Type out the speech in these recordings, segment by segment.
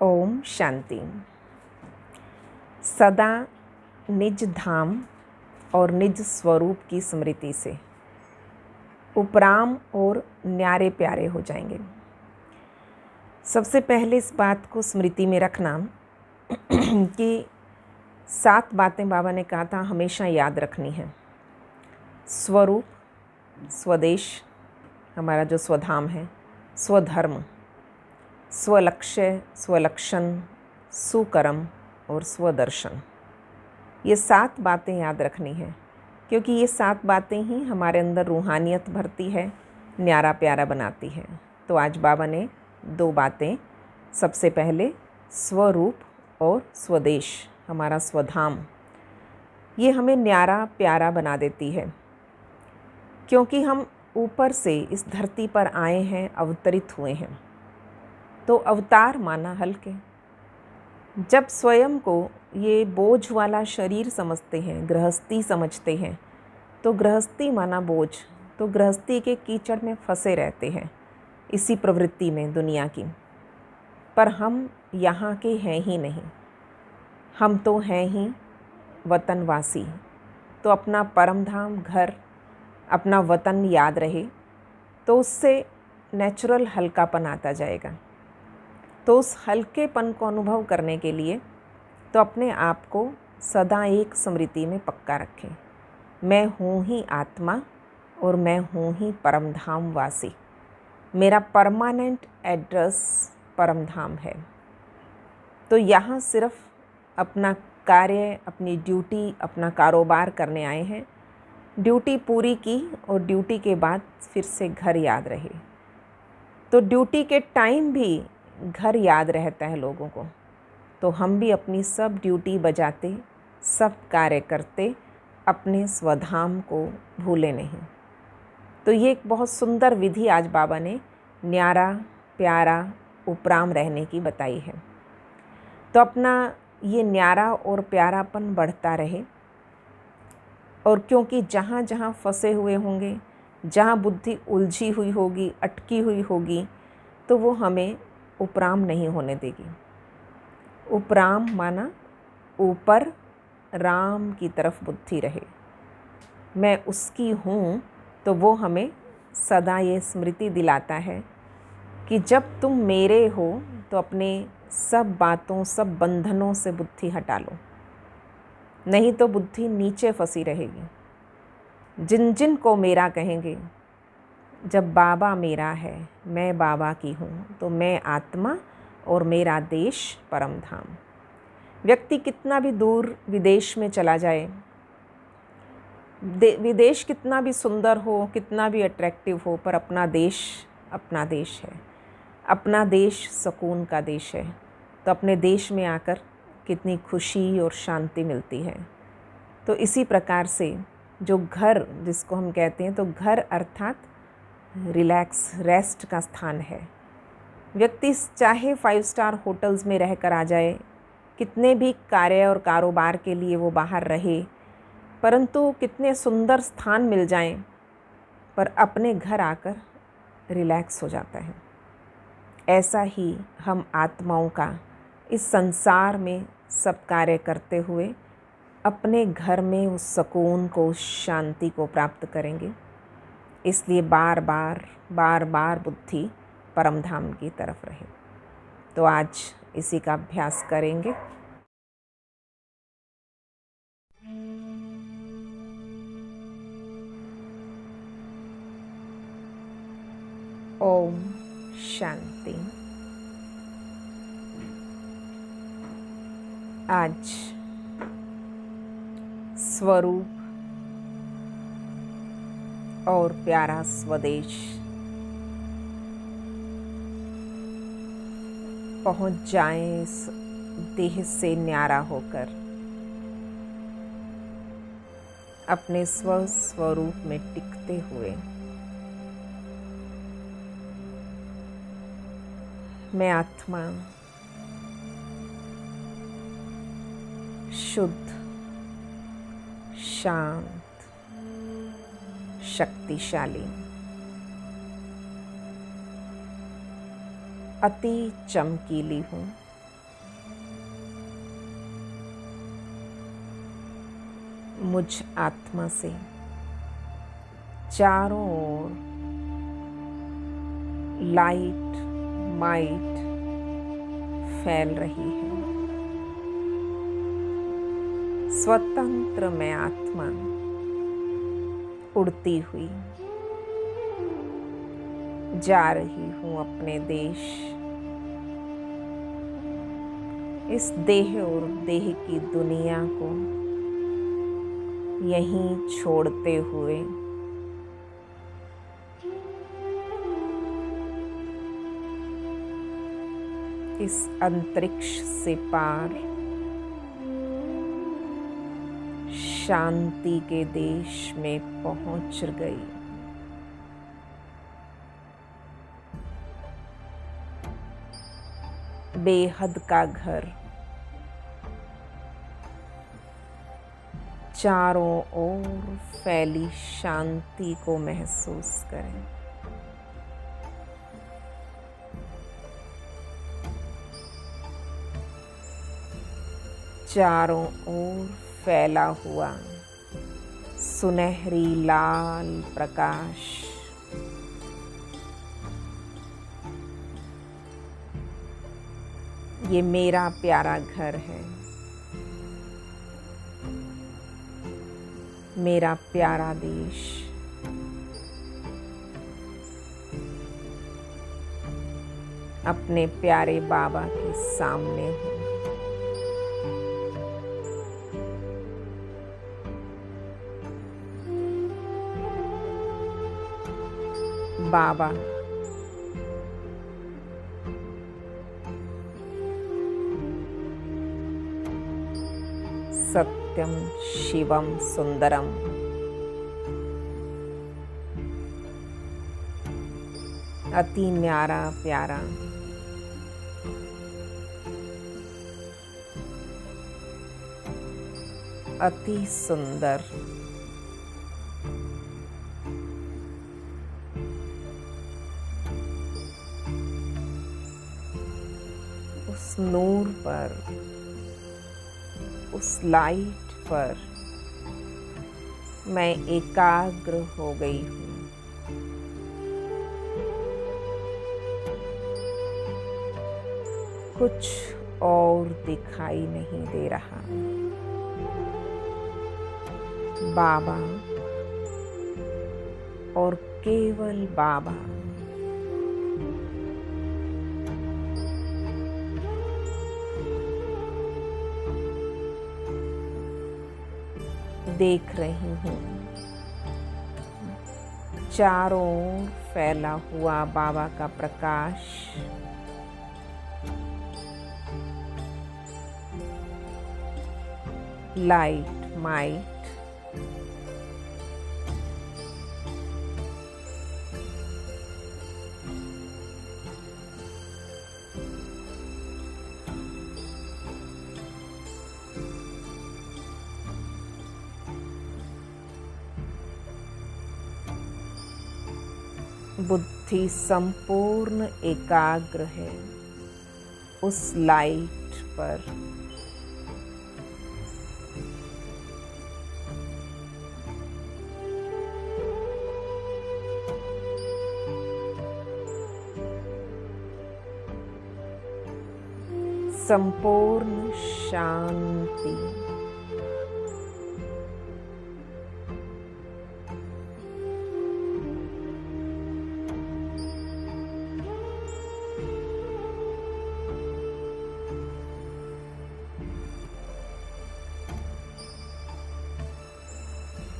ओम शांति। सदा निज धाम और निज स्वरूप की स्मृति से उपराम और न्यारे प्यारे हो जाएंगे। सबसे पहले इस बात को स्मृति में रखना कि 7 बातें बाबा ने कहा था हमेशा याद रखनी है। स्वरूप, स्वदेश हमारा जो स्वधाम है, स्वधर्म, स्वलक्ष्य, स्वलक्षण, सुकर्म और स्वदर्शन। ये 7 बातें याद रखनी है, क्योंकि ये 7 बातें ही हमारे अंदर रूहानियत भरती है, न्यारा प्यारा बनाती है। तो आज बाबा ने 2 बातें, सबसे पहले स्वरूप और स्वदेश, हमारा स्वधाम, ये हमें न्यारा प्यारा बना देती है, क्योंकि हम ऊपर से इस धरती पर आए हैं, अवतरित हुए हैं। तो अवतार माना हल्के। जब स्वयं को ये बोझ वाला शरीर समझते हैं, गृहस्थी समझते हैं, तो गृहस्थी माना बोझ, तो गृहस्थी के कीचड़ में फंसे रहते हैं, इसी प्रवृत्ति में दुनिया की। पर हम यहाँ के हैं ही नहीं, हम तो हैं ही वतनवासी। तो अपना परम धाम, घर, अपना वतन याद रहे तो उससे नेचुरल हल्कापन आता जाएगा। तो उस हल्केपन को अनुभव करने के लिए तो अपने आप को सदा एक स्मृति में पक्का रखें। मैं हूँ ही आत्मा और मैं हूँ ही परमधाम वासी। मेरा परमानेंट एड्रेस परमधाम है। तो यहाँ सिर्फ अपना कार्य, अपनी ड्यूटी, अपना कारोबार करने आए हैं। ड्यूटी पूरी की और ड्यूटी के बाद फिर से घर याद रहे। तो ड्यूटी के टाइम भी घर याद रहता है लोगों को। तो हम भी अपनी सब ड्यूटी बजाते, सब कार्य करते, अपने स्वधाम को भूले नहीं। तो ये एक बहुत सुंदर विधि आज बाबा ने न्यारा प्यारा उपराम रहने की बताई है। तो अपना ये न्यारा और प्यारापन बढ़ता रहे। और क्योंकि जहाँ जहाँ फंसे हुए होंगे, जहाँ बुद्धि उलझी हुई होगी, अटकी हुई होगी, तो वो हमें उपराम नहीं होने देगी। उपराम माना ऊपर राम की तरफ बुद्धि रहे, मैं उसकी हूँ। तो वो हमें सदा ये स्मृति दिलाता है कि जब तुम मेरे हो तो अपने सब बातों, सब बंधनों से बुद्धि हटा लो, नहीं तो बुद्धि नीचे फंसी रहेगी। जिन जिन को मेरा कहेंगे, जब बाबा मेरा है, मैं बाबा की हूँ, तो मैं आत्मा और मेरा देश परम धाम। व्यक्ति कितना भी दूर विदेश में चला जाए, विदेश कितना भी सुंदर हो, कितना भी अट्रैक्टिव हो, पर अपना देश है। अपना देश सुकून का देश है। तो अपने देश में आकर कितनी खुशी और शांति मिलती है। तो इसी प्रकार से जो घर, जिसको हम कहते हैं, तो घर अर्थात रिलैक्स, रेस्ट का स्थान है। व्यक्ति चाहे 5 स्टार होटल्स में रहकर आ जाए, कितने भी कार्य और कारोबार के लिए वो बाहर रहे, परंतु कितने सुंदर स्थान मिल जाएं, पर अपने घर आकर रिलैक्स हो जाता है। ऐसा ही हम आत्माओं का इस संसार में सब कार्य करते हुए अपने घर में उस सुकून को, उस शांति को प्राप्त करेंगे। इसलिए बार बार बुद्धि परमधाम की तरफ रहे। तो आज इसी का अभ्यास करेंगे। ओम शांति। आज स्वरूप और प्यारा स्वदेश पहुंच जाएं इस देह से न्यारा होकर, अपने स्वरूप में टिकते हुए। मैं आत्मा शुद्ध, शांत, शक्तिशाली, अति चमकीली हूँ, मुझ आत्मा से चारों ओर लाइट माइट फैल रही है। स्वतंत्र मैं आत्मा उड़ती हुई जा रही हूँ अपने देश। इस देह और देह की दुनिया को यहीं छोड़ते हुए इस अंतरिक्ष से पार शांति के देश में पहुंच गई। बेहद का घर चारों ओर फैली शांति को महसूस करें। चारों ओर फैला हुआ सुनहरी लाल प्रकाश ये मेरा प्यारा घर है, मेरा प्यारा देश। अपने प्यारे बाबा के सामने हूँ। बाबा सत्यम शिवम सुंदरम, अति न्यारा प्यारा, अति सुंदर, उस नूर पर, उस लाइट पर मैं एकाग्र हो गई हूँ। कुछ और दिखाई नहीं दे रहा। बाबा और केवल बाबा। देख रही हूँ चारों ओर फैला हुआ बाबा का प्रकाश लाइट माइट बुद्धि संपूर्ण एकाग्र है उस लाइट पर। संपूर्ण शांति।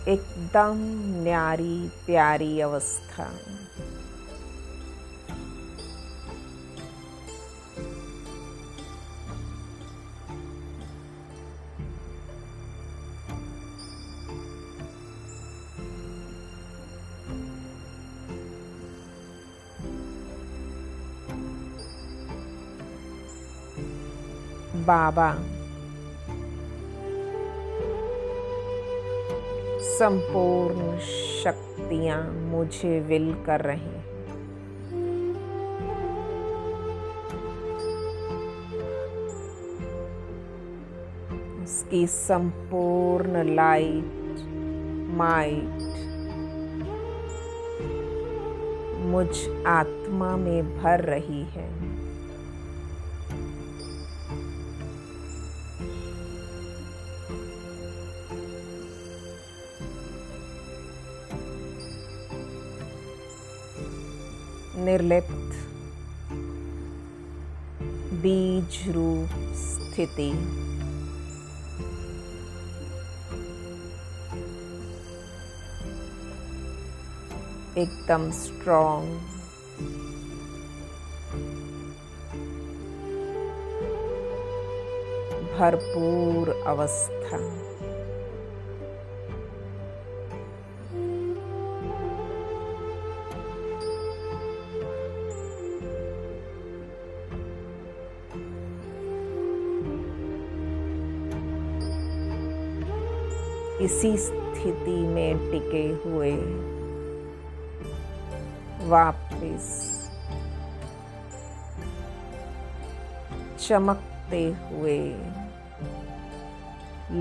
एकदम न्यारी प्यारी अवस्था। बाबा संपूर्ण शक्तियां मुझे विल कर रहे हैं। उसकी संपूर्ण लाइट माइट मुझ आत्मा में भर रही है। निर्लिप्त बीज रूप स्थिति एकदम स्ट्रॉन्ग, भरपूर अवस्था। इसी स्थिति में टिके हुए वापस चमकते हुए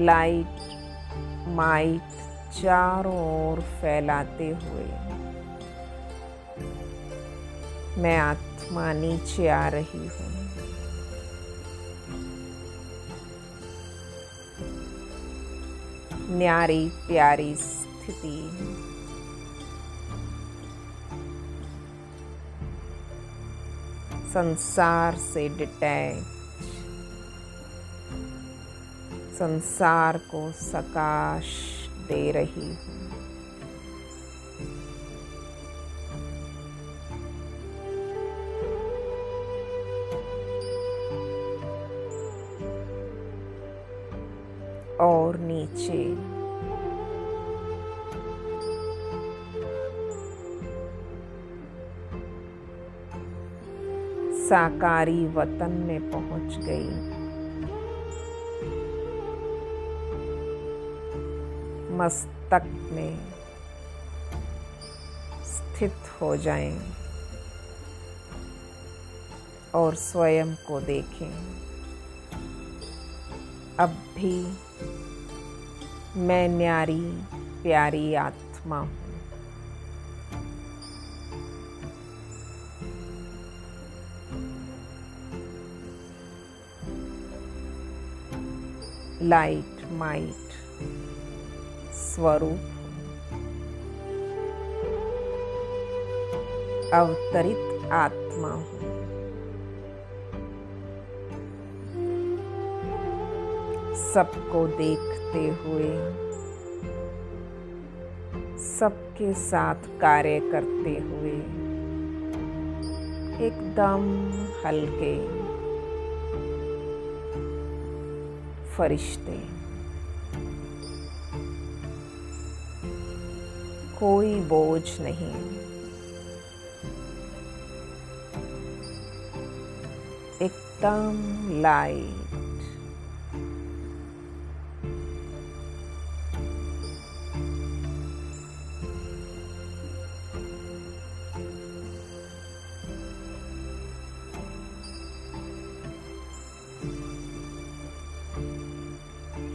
लाइट माइट चारों ओर फैलाते हुए मैं आत्मा नीचे आ रही हूँ। न्यारी प्यारी स्थिति, संसार से डिटैच, संसार को सकाश दे रही हूँ। और नीचे साकारी वतन में पहुंच गई। मस्तक में स्थित हो जाएं और स्वयं को देखें। अब भी मैं न्यारी प्यारी आत्मा हूँ। लाइट माइट स्वरूप अवतरित आत्मा हूँ। सबको देखते हुए, सबके साथ कार्य करते हुए एकदम हल्के फरिश्ते, कोई बोझ नहीं, एकदम लाइट।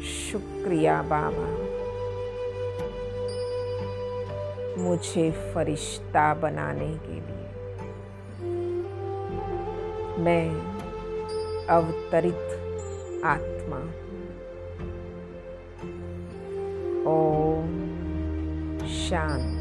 शुक्रिया बाबा, मुझे फरिश्ता बनाने के लिए। मैं अवतरित आत्मा। ओम शांति।